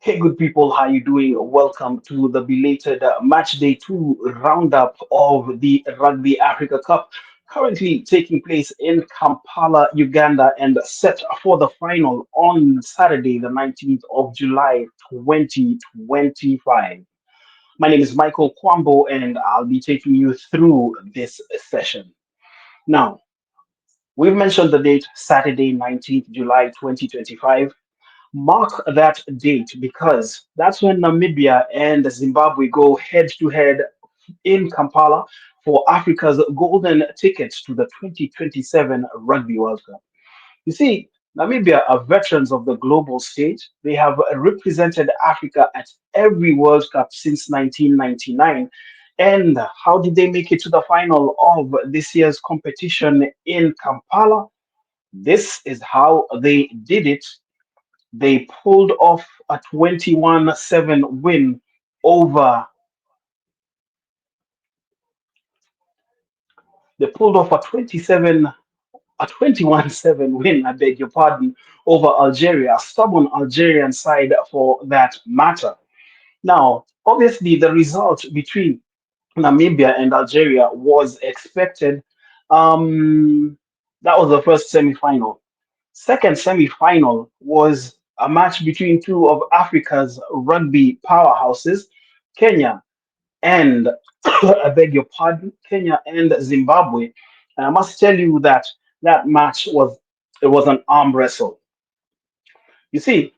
Hey, good people, how you doing? Welcome to the belated match day two roundup of the Rugby Africa Cup, currently taking place in Kampala, Uganda, and set for the final on Saturday, the 19th of July, 2025. My name is Michael Kwambo, and I'll be taking you through this session. Now, we've mentioned the date, Saturday, 19th July, 2025. Mark that date because that's when Namibia and Zimbabwe go head to head in Kampala for Africa's golden tickets to the 2027 Rugby World Cup. You see, Namibia are veterans of the global stage. They have represented Africa at every World Cup since 1999. And how did they make it to the final of this year's competition in Kampala? This is how they did it. They pulled off a 21-7 win over they pulled off a 21-7 win, I beg your pardon, over Algeria, a stubborn Algerian side for that matter. Now, obviously the result between Namibia and Algeria was expected. Um, that was the first semi-final. Second semi-final was a match between two of Africa's rugby powerhouses, Kenya and I beg your pardon, Kenya and Zimbabwe. And I must tell you that that match was an arm wrestle. You see,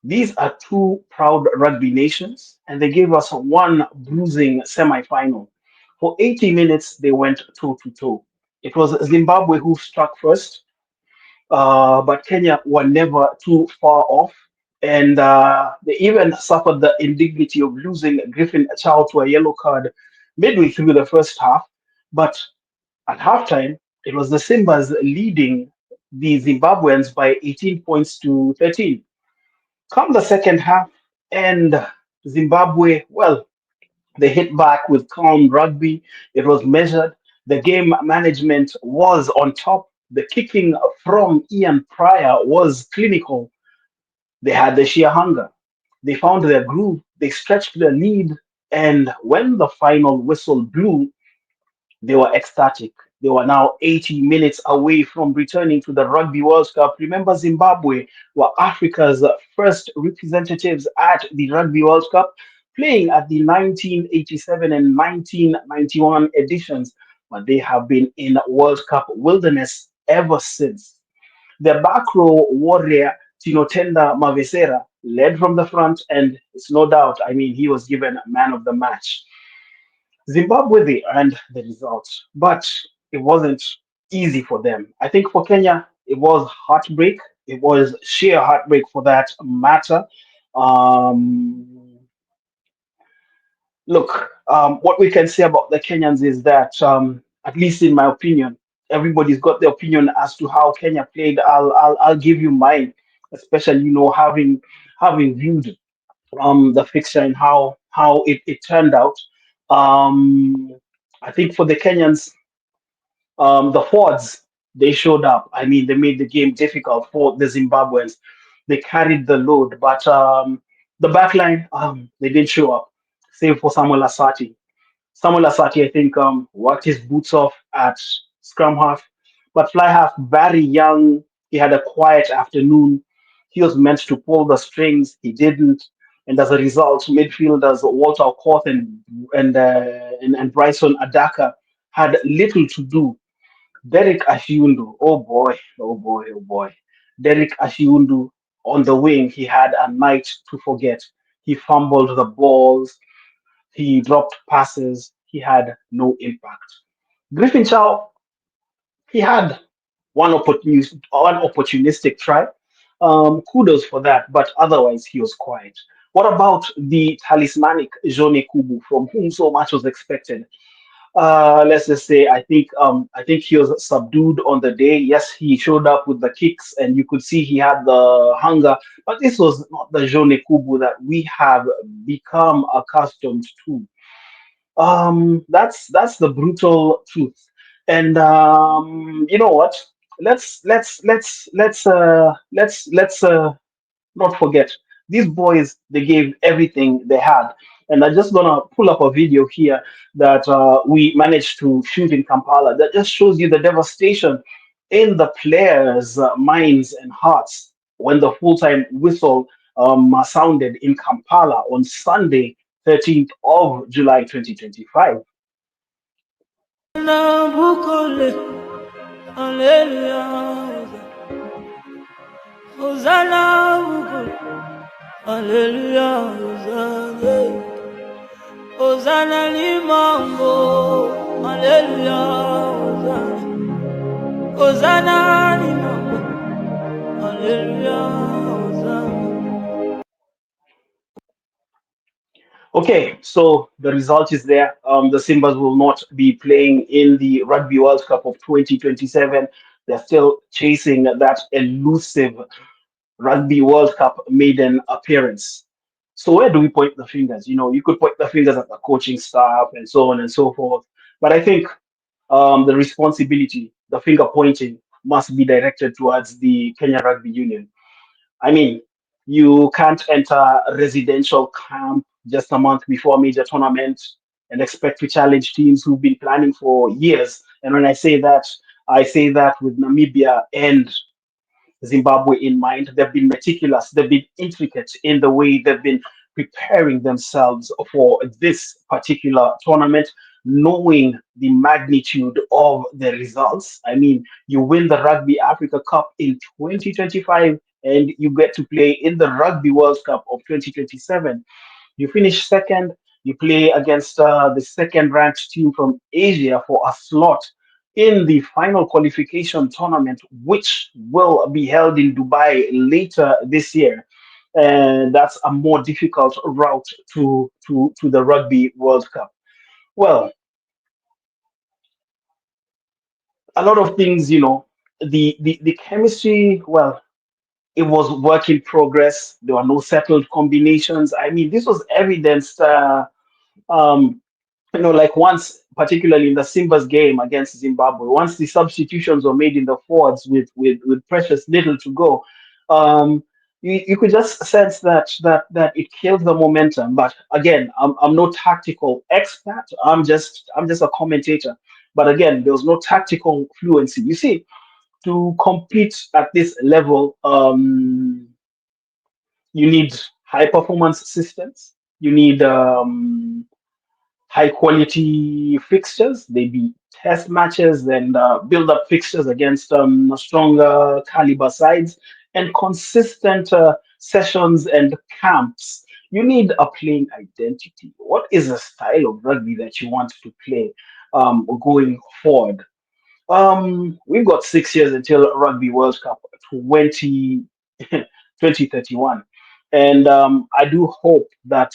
these are two proud rugby nations, and they gave us one bruising semi-final. For 80 minutes, they went toe to toe. It was Zimbabwe who struck first, but Kenya were never too far off. And they even suffered the indignity of losing Griffin Chow to a yellow card midway through the first half. But at halftime, it was the Simbas leading the Zimbabweans by 18 points to 13. Come the second half, and Zimbabwe, well, they hit back with calm rugby. It was measured. The game management was on top. The kicking from Ian Pryor was clinical. They had the sheer hunger. They found their groove. They stretched their lead. And when the final whistle blew, they were ecstatic. They were now 80 minutes away from returning to the Rugby World Cup. Remember, Zimbabwe were Africa's first representatives at the Rugby World Cup, playing at the 1987 and 1991 editions, but they have been in World Cup wilderness ever since. The back row warrior, Tinotenda Mavesera, led from the front, and it's no doubt, I mean, he was given man of the match. Zimbabwe, they earned the result, but it wasn't easy for them. I think for Kenya, it was heartbreak. It was sheer heartbreak for that matter. Um, Look, what we can say about the Kenyans is that, at least in my opinion, everybody's got their opinion as to how Kenya played. I'll give you mine, especially having viewed the fixture and how it turned out. Um, I think for the Kenyans, the Fords, they showed up. I mean, they made the game difficult for the Zimbabweans. They carried the load, but the back line, they didn't show up, save for Samuel Asati. Samuel Asati, I think, worked his boots off at scrum half, but fly half, very young. He had a quiet afternoon. He was meant to pull the strings. He didn't, and as a result, midfielders Walter Okoth and Bryson Adaka had little to do. Derek Ashiundu, oh boy, oh boy, oh boy. Derek Ashiundu on the wing, he had a night to forget. He fumbled the balls, he dropped passes, he had no impact. Griffin Chow, he had one opportunistic try. Kudos for that, but otherwise he was quiet. What about the talismanic Jone Kubu, from whom so much was expected? Let's just say I think he was subdued on the day. Yes, he showed up with the kicks, and you could see he had the hunger. But this was not the Jone Kubu that we have become accustomed to. That's the brutal truth. And you know what? Let's not forget. These boys, they gave everything they had. And I'm just gonna pull up a video here that we managed to shoot in Kampala that just shows you the devastation in the players' minds and hearts when the full-time whistle sounded in Kampala on Sunday, 13th of July 2025. Hosanna limango, hallelujah, Hosanna limango, hallelujah, Hosanna. Okay, so the result is there. The Simbas will not be playing in the Rugby World Cup of 2027. They're still chasing that elusive Rugby World Cup maiden appearance. So where do we point the fingers? You could point the fingers at the coaching staff and so on and so forth. But I think the responsibility, the finger pointing, must be directed towards the Kenya Rugby Union. I mean, you can't enter residential camp just a month before a major tournament and expect to challenge teams who've been planning for years. And when I say that with Namibia and Zimbabwe in mind. They've been meticulous, they've been intricate in the way they've been preparing themselves for this particular tournament, knowing the magnitude of the results. I mean, you win the Rugby Africa Cup in 2025 and you get to play in the Rugby World Cup of 2027. You finish second. You play against the second ranked team from Asia for a slot in the final qualification tournament, which will be held in Dubai later this year. And that's a more difficult route to the Rugby World Cup. Well, a lot of things, the chemistry, well, it was work in progress. There were no settled combinations. I mean, this was evidenced um, like once, particularly in the Simba's game against Zimbabwe, once the substitutions were made in the forwards with precious little to go, you could just sense that it killed the momentum. But again, I'm no tactical expert. I'm just a commentator. But again, there was no tactical fluency. You see, to compete at this level, you need high performance systems. You need high quality fixtures. They be test matches and build up fixtures against stronger caliber sides and consistent sessions and camps. You need a playing identity. What is the style of rugby that you want to play going forward? We've got 6 years until Rugby World Cup 20, 2031. And I do hope that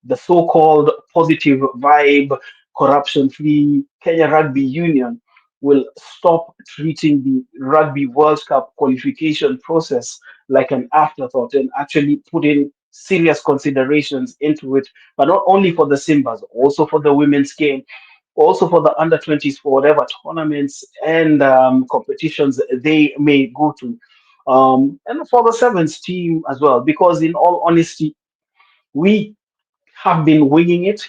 the so-called positive vibe, corruption-free Kenya Rugby Union will stop treating the Rugby World Cup qualification process like an afterthought and actually put in serious considerations into it, but not only for the Simbas, also for the women's game, also for the under 20s, for whatever tournaments and competitions they may go to. And for the sevens team as well, because in all honesty, we have been winging it,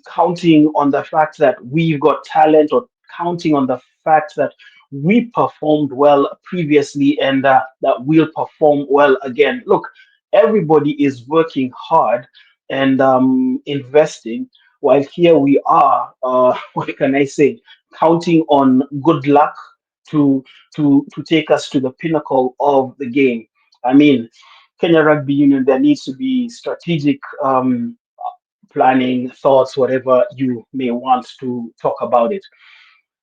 counting on the fact that we've got talent or counting on the fact that we performed well previously and that we'll perform well again. Look, everybody is working hard and investing, while here we are, what can I say, counting on good luck to to take us to the pinnacle of the game. I mean, Kenya Rugby Union, there needs to be strategic planning, thoughts, whatever you may want to talk about it.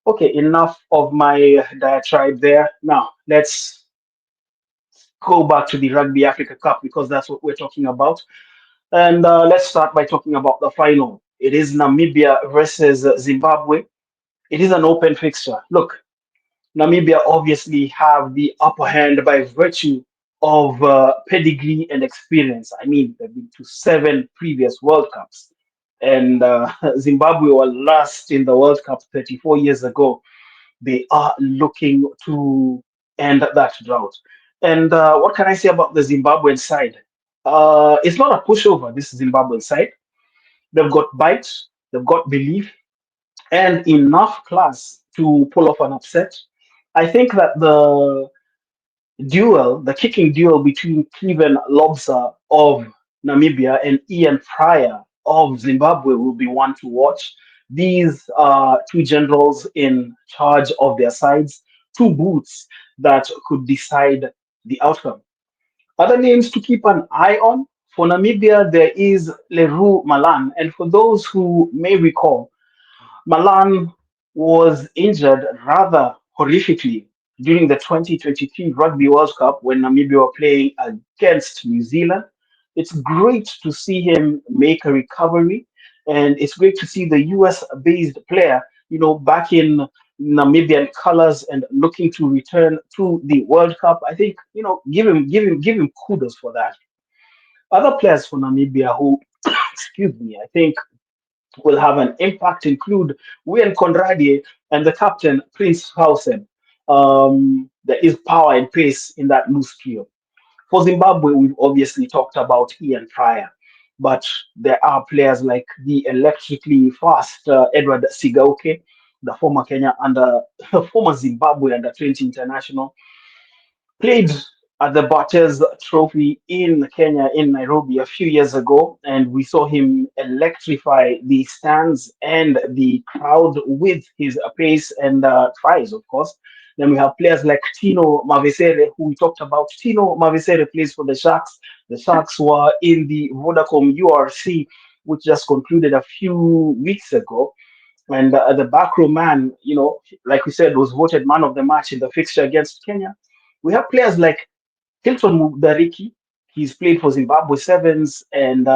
Okay, enough of my diatribe there. Now, let's go back to the Rugby Africa Cup because that's what we're talking about. And let's start by talking about the final. It is Namibia versus Zimbabwe. It is an open fixture. Look, Namibia obviously have the upper hand by virtue of pedigree and experience. I mean, they've been to 7 previous World Cups, and Zimbabwe were last in the World Cup 34 years ago. They are looking to end that drought. And what can I say about the Zimbabwean side? It's not a pushover, this Zimbabwean side. They've got bite, they've got belief, and enough class to pull off an upset. I think that the kicking duel between Cleven Lobsa of Namibia and Ian Pryor of Zimbabwe will be one to watch. These are two generals in charge of their sides, two boots that could decide the outcome. Other names to keep an eye on for Namibia, there is Leroux Malan. And for those who may recall, Malan was injured rather horrifically during the 2023 Rugby World Cup when Namibia were playing against New Zealand. It's great to see him make a recovery, and it's great to see the US-based player, back in Namibian colors and looking to return to the World Cup. I think, give him kudos for that. Other players for Namibia who, excuse me, I think will have an impact include Wayne Conradie and the captain, Prince Hausen. There is power and pace in that loose trio. For Zimbabwe, we've obviously talked about Ian Pryor, but there are players like the electrically fast Edward Sigauke, the former former Zimbabwe under 20 international, played at the Batters Trophy in Kenya, in Nairobi, a few years ago, and we saw him electrify the stands and the crowd with his pace and tries, of course. Then we have players like Tino Mavesere, who we talked about. Tino Mavesere plays for the Sharks. The Sharks were in the Vodacom URC, which just concluded a few weeks ago. And the back row man, like we said, was voted man of the match in the fixture against Kenya. We have players like Hilton Mudariki. He's played for Zimbabwe Sevens and,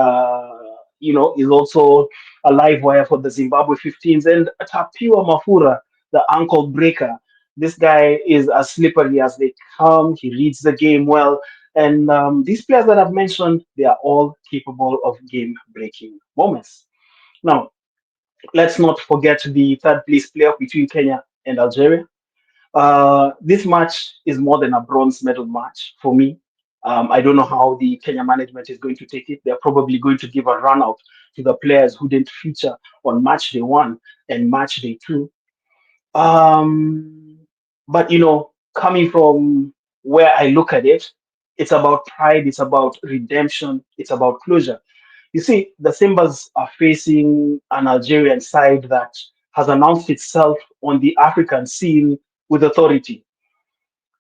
is also a live wire for the Zimbabwe 15s. And Tapiwa Mafura, the ankle breaker. This guy is as slippery as they come. He reads the game well. And these players that I've mentioned, they are all capable of game breaking moments. Now, let's not forget the third place playoff between Kenya and Algeria. This match is more than a bronze medal match for me. I don't know how the Kenya management is going to take it. They're probably going to give a run out to the players who didn't feature on match day one and match day two. Um, but coming from where I look at it, it's about pride, it's about redemption, it's about closure. You see, the Simbas are facing an Algerian side that has announced itself on the African scene with authority.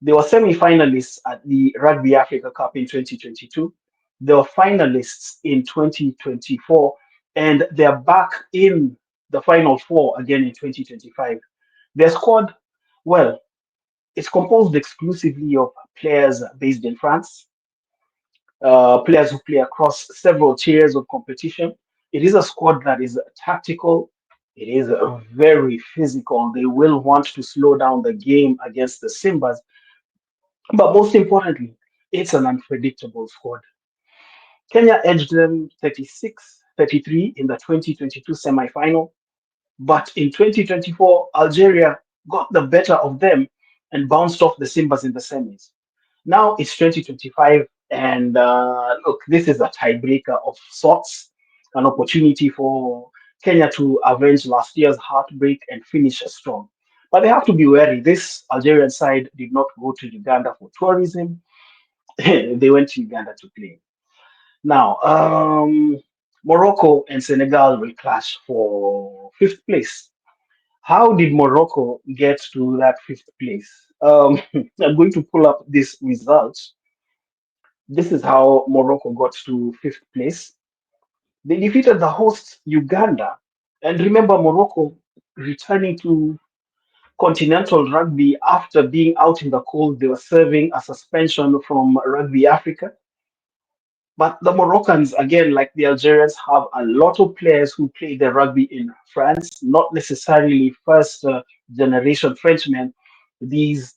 They were semi-finalists at the Rugby Africa Cup in 2022. They were finalists in 2024, and they're back in the final four again in 2025. Their squad, well, it's composed exclusively of players based in France, players who play across several tiers of competition. It is a squad that is tactical. It is very physical. They will want to slow down the game against the Simbas. But most importantly, it's an unpredictable squad. Kenya edged them 36-33 in the 2022 semi-final, but in 2024, Algeria got the better of them and bounced off the Simbas in the semis. Now it's 2025, and look, this is a tiebreaker of sorts, an opportunity for Kenya to avenge last year's heartbreak and finish strong. But they have to be wary. This Algerian side did not go to Uganda for tourism, they went to Uganda to play. Now, Morocco and Senegal will clash for fifth place. How did Morocco get to that fifth place? I'm going to pull up this result. This is how Morocco got to fifth place. They defeated the hosts Uganda. And remember, Morocco returning to continental rugby after being out in the cold, they were serving a suspension from Rugby Africa. But the Moroccans, again, like the Algerians, have a lot of players who play their rugby in France, not necessarily first generation Frenchmen. These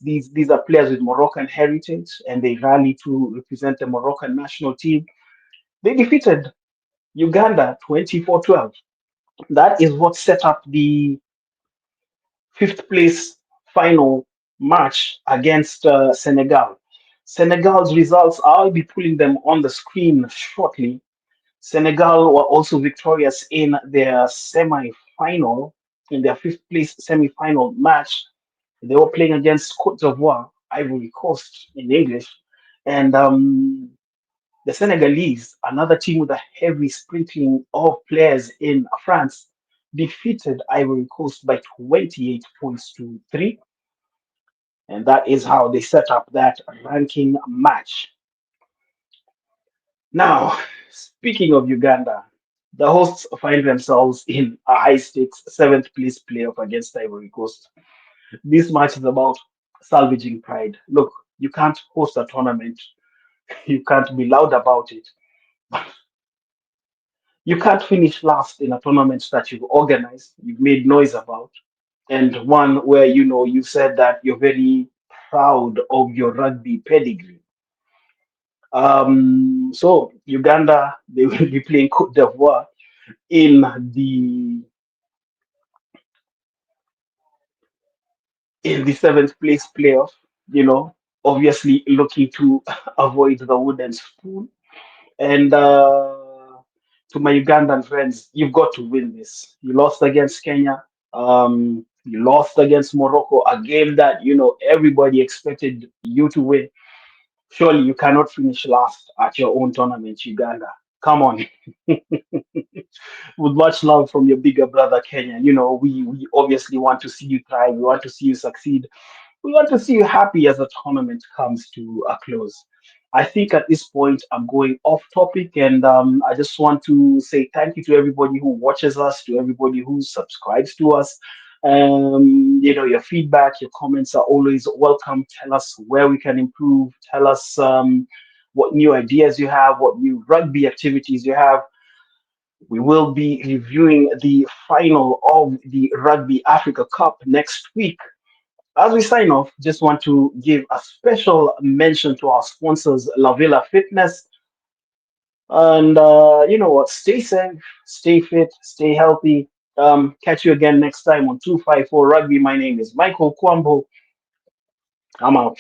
are players with Moroccan heritage, and they rally to represent the Moroccan national team. They defeated Uganda 24-12. That is what set up the fifth place final match against Senegal. Senegal's results, I'll be pulling them on the screen shortly. Senegal were also victorious in their semi-final, in their fifth place semi-final match. They were playing against Cote d'Ivoire, Ivory Coast in English, and the Senegalese, another team with a heavy sprinkling of players in France, defeated Ivory Coast by 28 points to 3. And that is how they set up that ranking match. Now, speaking of Uganda, the hosts find themselves in a high stakes seventh place playoff against Ivory Coast. This match is about salvaging pride. Look, you can't host a tournament, you can't be loud about it. You can't finish last in a tournament that you've organized, you've made noise about, and one where you said that you're very proud of your rugby pedigree. So Uganda, they will be playing Cote d'Ivoire in the seventh place playoff. You know, obviously looking to avoid the wooden spoon. And to my Ugandan friends, you've got to win this. You lost against Kenya. You lost against Morocco, a game that everybody expected you to win. Surely you cannot finish last at your own tournament, Uganda. Come on. With much love from your bigger brother Kenya. We obviously want to see you thrive. We want to see you succeed. We want to see you happy as the tournament comes to a close. I think at this point I'm going off topic, and I just want to say thank you to everybody who watches us, to everybody who subscribes to us. Your feedback, your comments are always welcome. Tell us where we can improve. Tell us what new ideas you have, what new rugby activities you have. We will be reviewing the final of the Rugby Africa Cup next week. As we sign off, just want to give a special mention to our sponsors, La Villa Fitness. And you know what? Stay safe, stay fit, stay healthy. Catch you again next time on 254 Rugby. My name is Michael Kwambo. I'm out.